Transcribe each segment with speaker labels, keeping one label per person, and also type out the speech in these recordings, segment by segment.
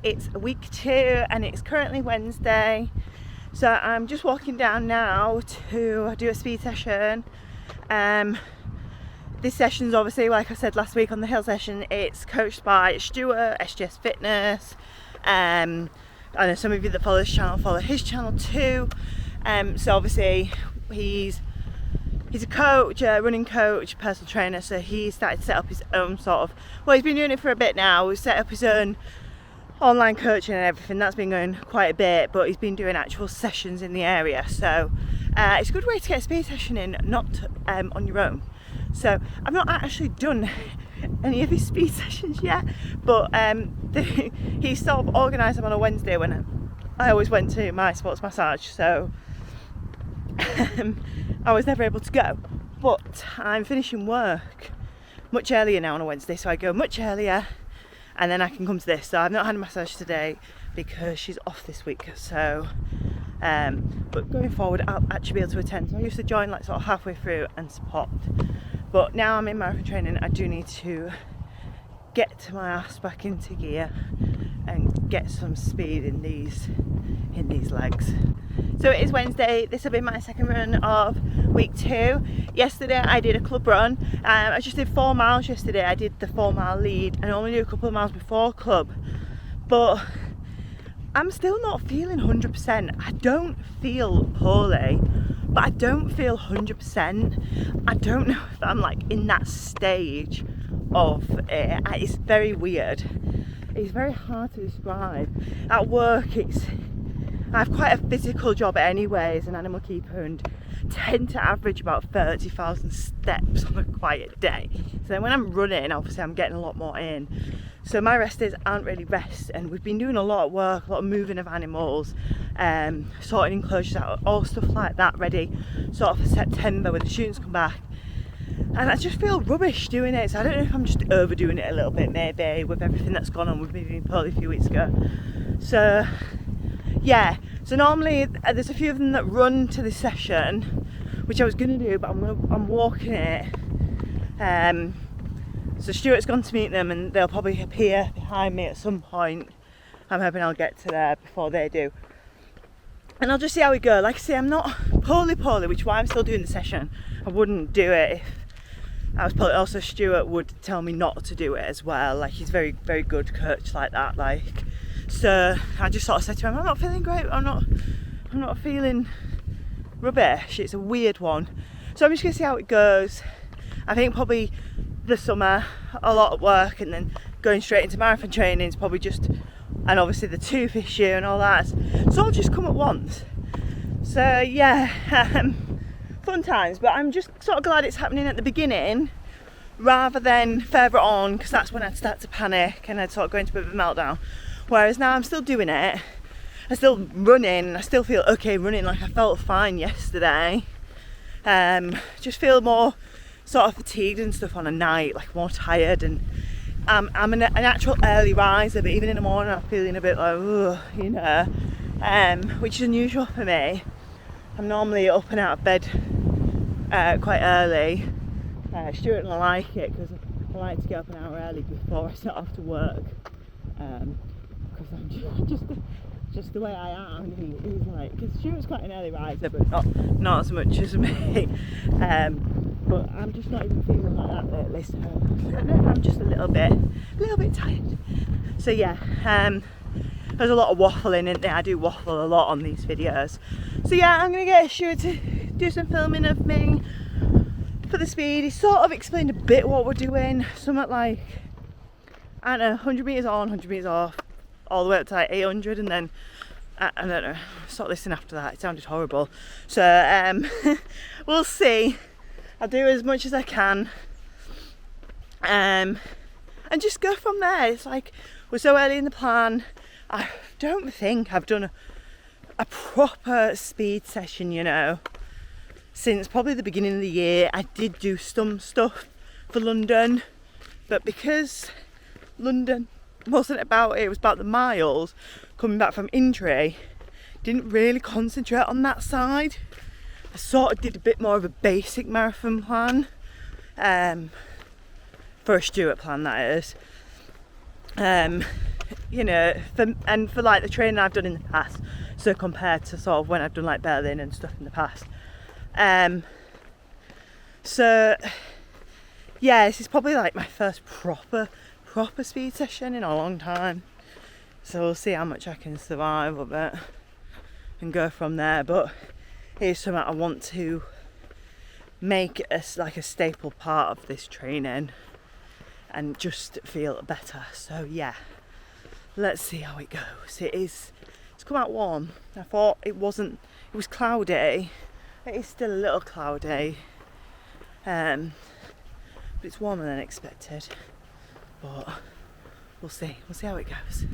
Speaker 1: It's week 2 and it's currently Wednesday. So I'm just walking down now to do a speed session. This session's obviously, like I said last week on the hill session, it's coached by Stuart, SGS Fitness. I know some of you that follow this channel follow his channel too. So obviously he's a coach, a running coach, personal trainer, so he started to set up his own sort of, well, he's been doing it for a bit now. He's set up his own online coaching and everything. That's been going quite a bit, but he's been doing actual sessions in the area. So it's a good way to get a speed session in, not on your own. So I've not actually done any of his speed sessions yet, but he sort of organised them on a Wednesday when I always went to my sports massage, so I was never able to go. But I'm finishing work much earlier now on a Wednesday, so I go much earlier and then I can come to this. So I've not had a massage today because she's off this week, so but going forward I'll actually be able to attend. So I used to join like sort of halfway through and support, but now I'm in marathon training, I do need to get my ass back into gear and get some speed in these legs. So it is Wednesday. This will be my second run of week 2. Yesterday I did a club run. I just did 4 miles yesterday. I did the 4-mile lead and only do a couple of miles before club, but I'm still not feeling 100%. I don't feel poorly, but I don't feel 100%. I don't know if I'm like in that stage of it. It's very weird. It's very hard to describe. At work, I have quite a physical job anyway as an animal keeper and tend to average about 30,000 steps on a quiet day. So then when I'm running, obviously I'm getting a lot more in. So my rest days aren't really rest, and we've been doing a lot of work, a lot of moving of animals, sorting enclosures out, all stuff like that ready sort of for September when the students come back. And I just feel rubbish doing it, so I don't know if I'm just overdoing it a little bit maybe with everything that's gone on with me being poorly a few weeks ago. So yeah, so normally there's a few of them that run to this session, which I was going to do, but I'm walking it. So Stuart's gone to meet them and they'll probably appear behind me at some point. I'm hoping I'll get to there before they do. And I'll just see how we go. Like I say, I'm not poorly, which is why I'm still doing the session. I wouldn't do it if I was poorly. Also, Stuart would tell me not to do it as well. Like, he's very, very good coach like that. Like, so I just sort of said to him, I'm not feeling great. I'm not feeling rubbish. It's a weird one. So I'm just gonna see how it goes. I think probably the summer, a lot of work, and then going straight into marathon training is probably just, and obviously the tooth issue and all that, it's all just come at once. So yeah, fun times, but I'm just sort of glad it's happening at the beginning rather than further on, because that's when I'd start to panic and I'd sort of go into a bit of a meltdown. Whereas now I'm still doing it, I'm still running, I still feel okay running, like I felt fine yesterday. Just feel more sort of fatigued and stuff on a night, like more tired, and I'm a natural early riser, but even in the morning I'm feeling a bit like, ugh, you know, which is unusual for me. I'm normally up and out of bed quite early. Stuart will like it because I like to get up an hour early before I set off to work, because I'm just the way I am. He's like, because Stuart's quite an early riser, but not as much as me. But I'm just not even feeling like that lately, so I'm just a little bit tired. So yeah, there's a lot of waffling in there. I do waffle a lot on these videos. So yeah, I'm gonna get Stuart to do some filming of me for the speed. He sort of explained a bit what we're doing, something like, I don't know, 100 metres on, 100 metres off, all the way up to like 800, and then I don't know, stop listening after that, it sounded horrible. So we'll see. I'll do as much as I can, and just go from there. It's like, we're so early in the plan. I don't think I've done a proper speed session, you know, since probably the beginning of the year. I did do some stuff for London, but because London wasn't about it, it was about the miles coming back from injury, didn't really concentrate on that side. I sort of did a bit more of a basic marathon plan, for a Stuart plan that is, you know, for like the training I've done in the past, so compared to sort of when I've done like Berlin and stuff in the past. So yeah, this is probably like my first proper speed session in a long time. So we'll see how much I can survive of it and go from there. But here's something I want to make as like a staple part of this training and just feel better. So yeah, let's see how it goes. It's come out warm. I thought it wasn't, it was cloudy. It is still a little cloudy, but it's warmer than expected. But we'll see how it goes.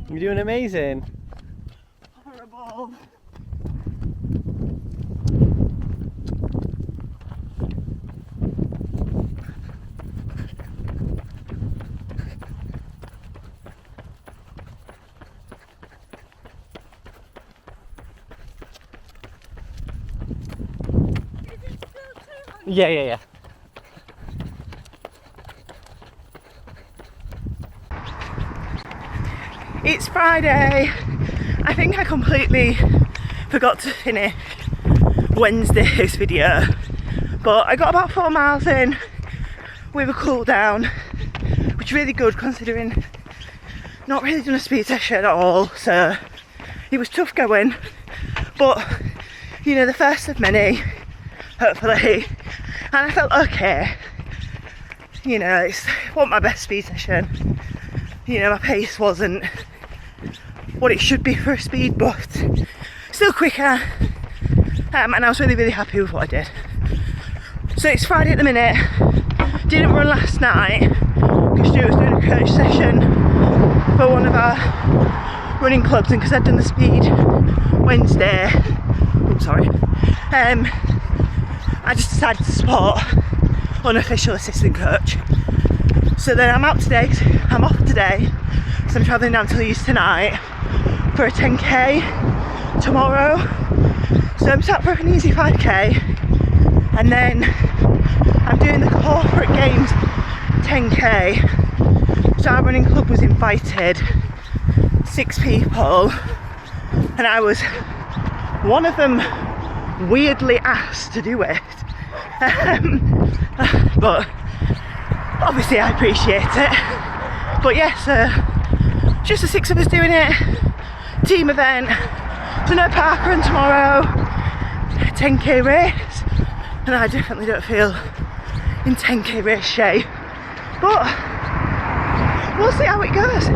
Speaker 2: You're doing amazing.
Speaker 1: Horrible.
Speaker 2: Yeah.
Speaker 1: It's Friday. I think I completely forgot to finish Wednesday's video, but I got about 4 miles in with a cool down, which is really good considering not really done a speed session at all, so it was tough going, but you know, the first of many, hopefully, and I felt okay. You know, it wasn't my best speed session. You know, my pace wasn't what it should be for a speed, but still quicker, and I was really happy with what I did. So it's Friday at the minute. Didn't run last night because Stuart was doing a coach session for one of our running clubs, and because I'd done the speed Wednesday, I just decided to support unofficial assistant coach. So then I'm off today, so I'm travelling down to Leeds tonight for a 10k tomorrow. So I'm sat for an easy 5k, and then I'm doing the corporate games 10k. So our running club was invited, 6 people, and I was one of them weirdly asked to do it. But obviously I appreciate it. But yes, just the 6 of us doing it, team event. So no park run tomorrow, 10k race, and I definitely don't feel in 10k race shape, but we'll see how it goes.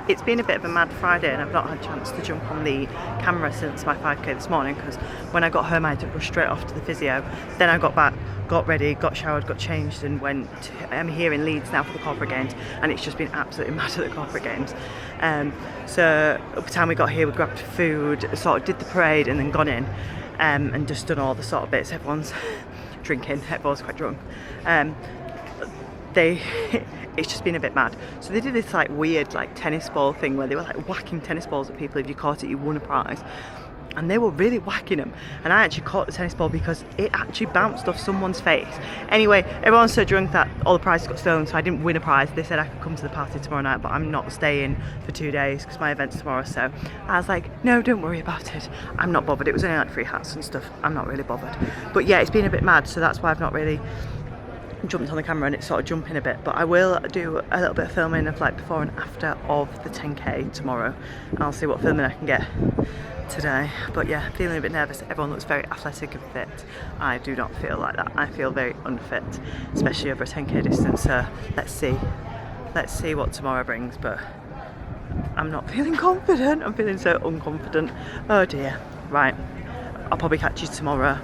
Speaker 1: It's been a bit of a mad Friday, and I've not had a chance to jump on the camera since my 5k this morning, because when I got home I had to rush straight off to the physio. Then I got back, got ready, got showered, got changed, and I'm here in Leeds now for the corporate games, and it's just been absolutely mad at the corporate games. So by the time we got here, we grabbed food, sort of did the parade, and then gone in and just done all the sort of bits. Everyone's drinking, everyone's quite drunk. It's just been a bit mad. So they did this like weird like tennis ball thing where they were like whacking tennis balls at people. If you caught it, you won a prize. and they were really whacking them, and I actually caught the tennis ball because it actually bounced off someone's face. Anyway, everyone's so drunk that all the prizes got stolen, so I didn't win a prize. They said I could come to the party tomorrow night, but I'm not staying for 2 days because my event's tomorrow. So I was like, no, don't worry about it, I'm not bothered. It was only like free hats and stuff, I'm not really bothered. But yeah, it's been a bit mad, so that's why I've not really jumped on the camera, and it's sort of jumping a bit. But I will do a little bit of filming of like before and after of the 10k tomorrow, and I'll see what filming I can get today. But yeah, feeling a bit nervous. Everyone looks very athletic and fit. I do not feel like that. I feel very unfit, especially over a 10k distance. So let's see what tomorrow brings. But I'm not feeling confident. I'm feeling so unconfident. Oh dear. Right, I'll probably catch you tomorrow.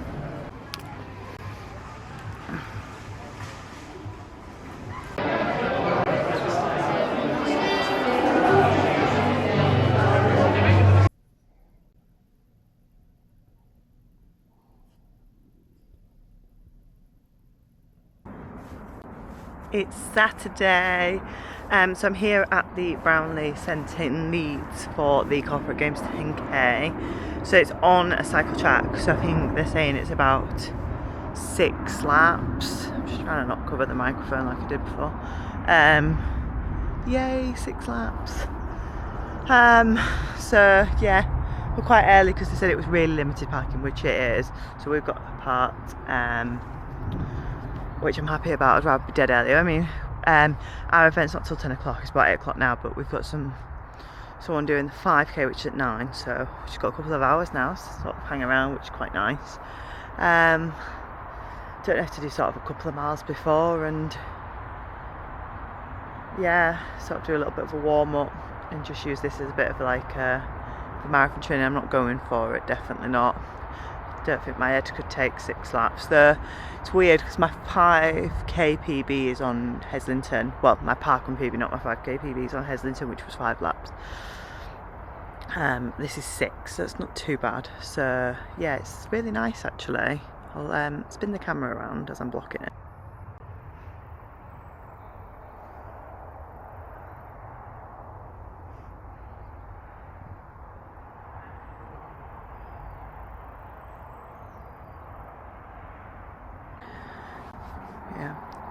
Speaker 1: It's Saturday, so I'm here at the Brownlee Centre in Leeds for the Corporate Games 10k. So it's on a cycle track, so I think they're saying it's about 6 laps. I'm just trying to not cover the microphone like I did before. Yay, 6 laps. So yeah, we're quite early because they said it was really limited parking, which it is. So we've got parked, which I'm happy about. I'd rather be dead earlier. I mean, our event's not till 10 o'clock, it's about 8 o'clock now, but we've got someone doing the 5k, which is at 9, so we've just got a couple of hours now to sort of hang around, which is quite nice. Don't have to do sort of a couple of miles before, and yeah, sort of do a little bit of a warm up and just use this as a bit of like the marathon training. I'm not going for it, definitely not. Don't think my head could take 6 laps there. It's weird because my 5k PB is on Heslington. Well, my park-run PB, not my 5k PB, is on Heslington, which was 5 laps. This is 6, so it's not too bad. So yeah, it's really nice actually. I'll spin the camera around as I'm blocking it.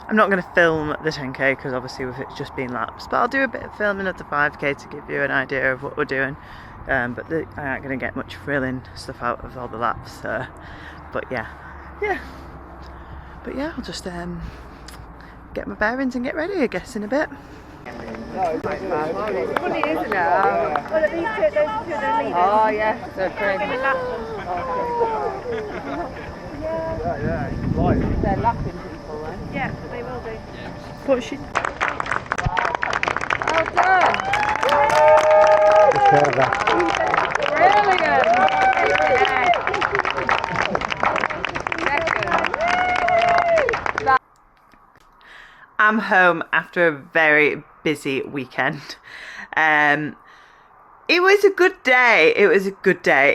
Speaker 1: I'm not going to film the 10k because obviously with it just being laps, but I'll do a bit of filming of the 5k to give you an idea of what we're doing. But I aren't going to get much thrilling stuff out of all the laps. But yeah, I'll just get my bearings and get ready, I guess, in a bit.
Speaker 2: Funny, isn't it? Well, at least those two are leaders. Oh yeah, so crazy. They're lapping people, eh? Yeah, they will do.
Speaker 1: What's she?
Speaker 2: Well done! Brilliant!
Speaker 1: I'm home after a very busy weekend. It was a good day.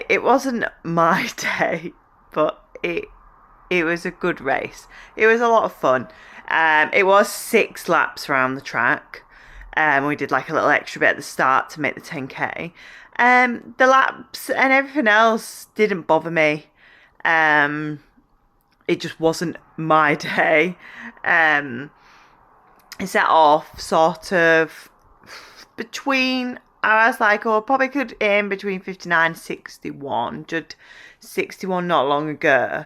Speaker 1: It wasn't my day, but it was a good race. It was a lot of fun. It was 6 laps around the track. We did like a little extra bit at the start to make the 10k. The laps and everything else didn't bother me. It just wasn't my day. It set off sort of between, I was like, oh, I probably could aim between 59 and 61. Did 61 not long ago.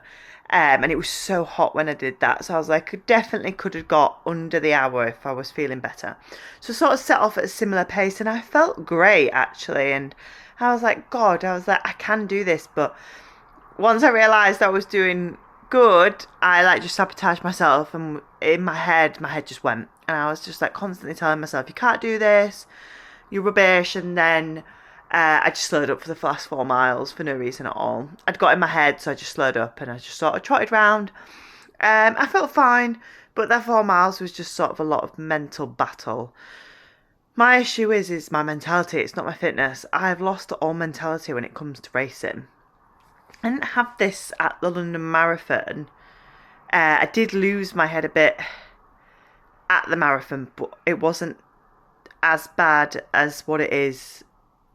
Speaker 1: And it was so hot when I did that, so I was like, I definitely could have got under the hour if I was feeling better. So sort of set off at a similar pace, and I felt great actually, and I was like, God, I can do this. But once I realised I was doing good, I like just sabotaged myself, and in my head just went, and I was just like constantly telling myself, you can't do this, you're rubbish. And then I just slowed up for the last 4 miles for no reason at all. I'd got in my head, so I just slowed up and I just sort of trotted round. I felt fine, but that 4 miles was just sort of a lot of mental battle. My issue is my mentality, it's not my fitness. I've lost all mentality when it comes to racing. I didn't have this at the London Marathon. I did lose my head a bit at the marathon, but it wasn't as bad as what it is,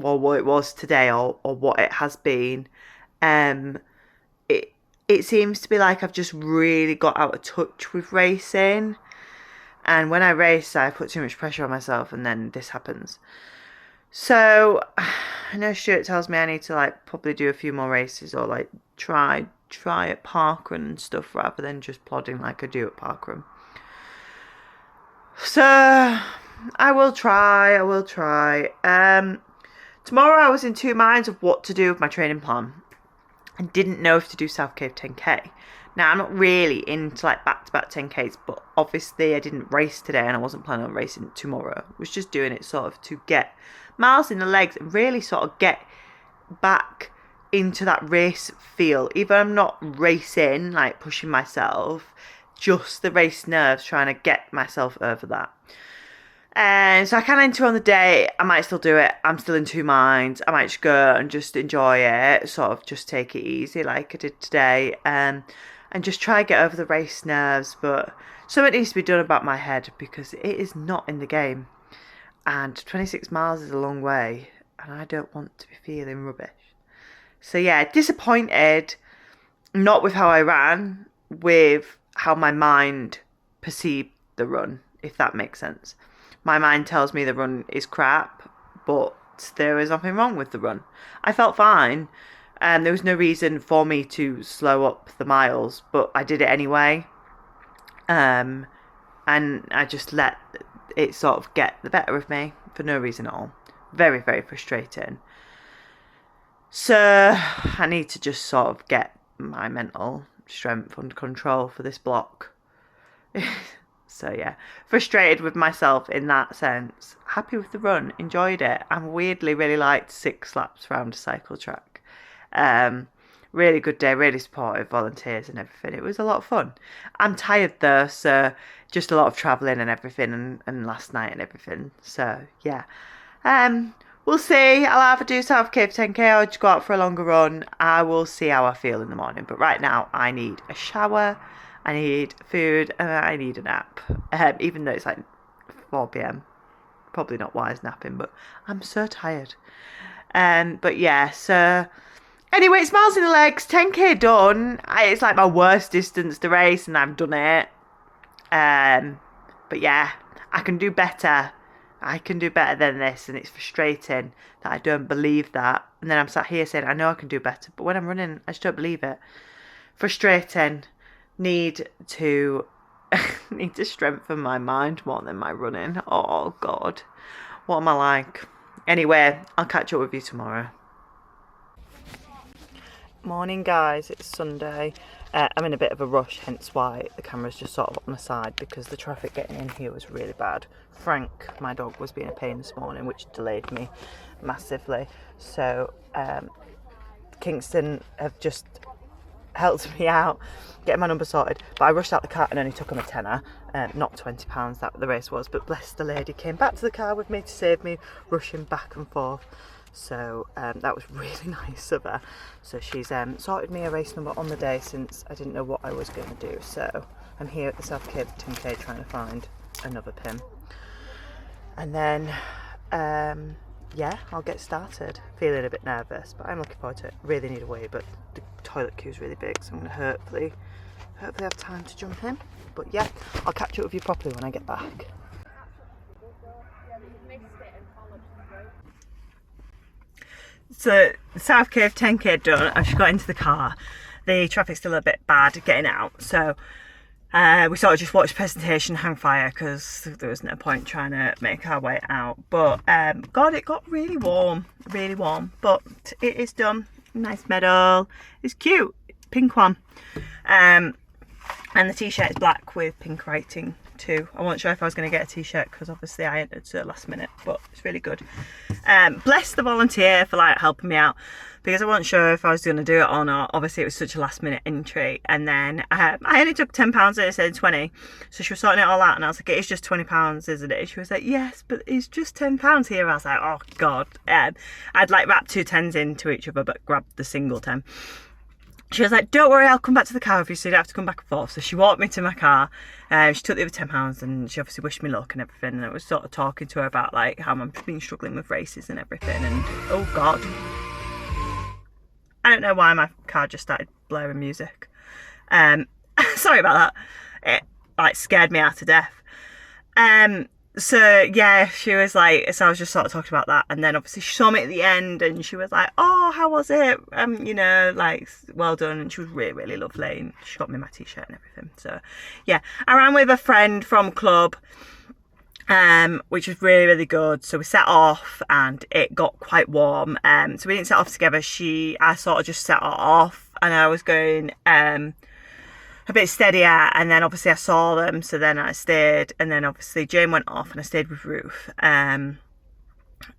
Speaker 1: or what it was today, or what it has been It seems to be like I've just really got out of touch with racing. And when I race, I put too much pressure on myself, and then this happens. So I know Stuart tells me I need to like probably do a few more races, or like try at parkrun and stuff, rather than just plodding like I do at parkrun. So I will try. Tomorrow I was in two minds of what to do with my training plan. I didn't know if to do South Cave 10k. Now, I'm not really into like back-to-back 10ks, but obviously I didn't race today and I wasn't planning on racing tomorrow. I was just doing it sort of to get miles in the legs and really sort of get back into that race feel. Even I'm not racing, like pushing myself, just the race nerves, trying to get myself over that. And so I kind of enter on the day. I might still do it. I'm still in two minds. I might just go and just enjoy it, sort of just take it easy like I did today, and just try and get over the race nerves. But something needs to be done about my head, because it is not in the game. And 26 miles is a long way, and I don't want to be feeling rubbish. So yeah, disappointed, not with how I ran, with how my mind perceived the run, if that makes sense. My mind tells me the run is crap, but there is nothing wrong with the run. I felt fine, and there was no reason for me to slow up the miles, but I did it anyway. And I just let it sort of get the better of me for no reason at all. Very, very frustrating. So I need to just sort of get my mental strength under control for this block. So yeah, frustrated with myself in that sense. Happy with the run, enjoyed it. And weirdly really liked 6 laps around a cycle track. Really good day, really supportive volunteers and everything. It was a lot of fun. I'm tired though, so just a lot of travelling and everything, and last night and everything. So yeah, we'll see. I'll either do South Cave 10k or just go out for a longer run. I will see how I feel in the morning. But right now I need a shower, I need food, and I need a nap. Even though it's like 4 p.m. Probably not wise napping, but I'm so tired. But yeah, so anyway, it's miles in the legs, 10k done. It's like my worst distance to race, and I've done it. But yeah, I can do better. I can do better than this, and it's frustrating that I don't believe that. And then I'm sat here saying I know I can do better, but when I'm running, I just don't believe it. Frustrating. Need to strengthen my mind more than my running. Oh God, what am I like? Anyway, I'll catch up with you tomorrow. Morning guys, it's Sunday. I'm in a bit of a rush, hence why the camera's just sort of on the side, because the traffic getting in here was really bad. Frank, my dog, was being a pain this morning, which delayed me massively. So Kingston have just helped me out, getting my number sorted, but I rushed out the car and only took him a tenner, not £20 that the race was, but bless the lady, came back to the car with me to save me rushing back and forth. So that was really nice of her. So she's sorted me a race number on the day, since I didn't know what I was going to do. So I'm here at the South Cave 10k trying to find another pin, and then yeah, I'll get started. Feeling a bit nervous, but I'm looking forward to it. Really need a wee, but the toilet queue is really big, so I'm going to hopefully have time to jump in. But yeah, I'll catch up with you properly when I get back. So South Cave 10k done. I've just got into the car. The traffic's still a bit bad getting out, so we sort of just watched the presentation hang fire, because there was no point trying to make our way out. But God, it got really warm, but it is done. Nice medal. It's cute, pink one. And the t-shirt is black with pink writing too. I wasn't sure if I was going to get a t-shirt, because obviously I entered to the last minute, but it's really good. Bless the volunteer for like helping me out, because I wasn't sure if I was going to do it or not. Obviously it was such a last minute entry, and then I only took £10 and it said 20, so she was sorting it all out, and I was like, it's just £20, isn't it? She was like, yes, but it's just £10 here. I was like, oh God. I'd like wrapped 2 10s into each other, but grabbed the single 10. She was like, don't worry, I'll come back to the car with you, so you don't have to come back and forth. So she walked me to my car, she took the other £10, and she obviously wished me luck and everything, and I was sort of talking to her about like how I've been struggling with races and everything, and oh God. I don't know why my car just started blaring music. Sorry about that. It like scared me out to death. So yeah, she was like, so I was just sort of talking about that, and then obviously she saw me at the end and she was like, oh, how was it? You know, like, well done. And she was really, really lovely, and she got me my t-shirt and everything. So yeah, I ran with a friend from club, which was really, really good. So we set off and it got quite warm. So we didn't set off together. I sort of just set off, and I was going a bit steadier, and then obviously I saw them, so then I stayed, and then obviously Jane went off and I stayed with Ruth, and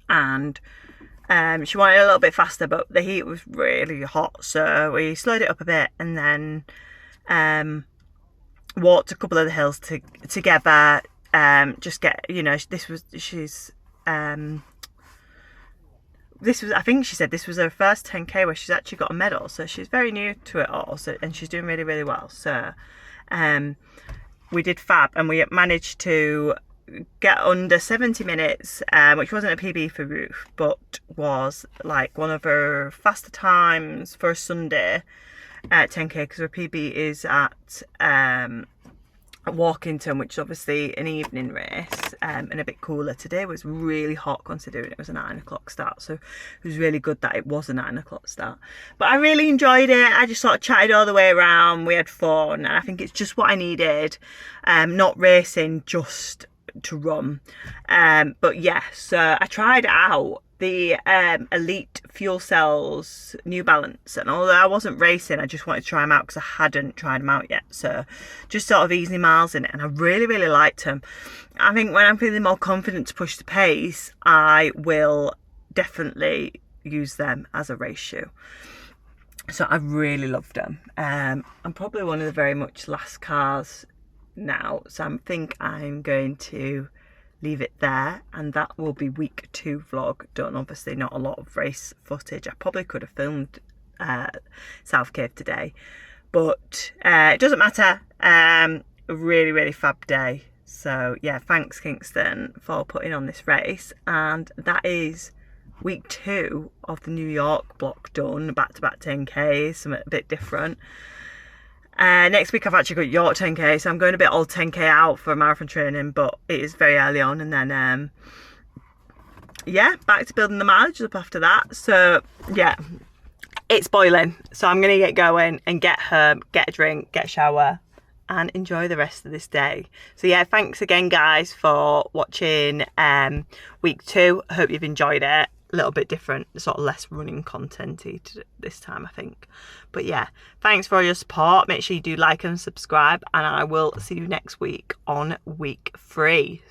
Speaker 1: she wanted a little bit faster, but the heat was really hot, so we slowed it up a bit, and then walked a couple of the hills together, just get, you know, I think she said this was her first 10k where she's actually got a medal, so she's very new to it all, so, and she's doing really, really well. So we did fab, and we managed to get under 70 minutes, which wasn't a PB for Ruth, but was like one of her faster times for a Sunday at 10k, because her PB is at Walkington, which is obviously an evening race, and a bit cooler. Today was really hot considering it was a 9 o'clock start, so it was really good that it was a 9 o'clock start. But I really enjoyed it. I just sort of chatted all the way around, we had fun, and I think it's just what I needed, not racing just to run. But yeah, so I tried out the Elite Fuel Cells New Balance, and although I wasn't racing, I just wanted to try them out because I hadn't tried them out yet, so just sort of easy miles in it, and I really, really liked them. I think when I'm feeling more confident to push the pace, I will definitely use them as a race shoe. So I really loved them. I'm probably one of the very much last cars now, so I think I'm going to leave it there, and that will be week 2 vlog done. Obviously not a lot of race footage. I probably could have filmed South Cave today, but it doesn't matter. A really, really fab day. So yeah, thanks Kingston for putting on this race, and that is week 2 of the New York block done. Back-to-back 10k, something a bit different. Next week I've actually got York 10k, so I'm going a bit old 10k out for marathon training, but it is very early on, and then yeah, back to building the mileage up after that. So yeah, it's boiling, so I'm gonna get going and get home, get a drink, get a shower, and enjoy the rest of this day. So yeah, thanks again guys for watching week 2. I hope you've enjoyed it. A little bit different, sort of less running content-y this time, I think. But yeah, thanks for all your support. Make sure you do like and subscribe, and I will see you next week on week 3.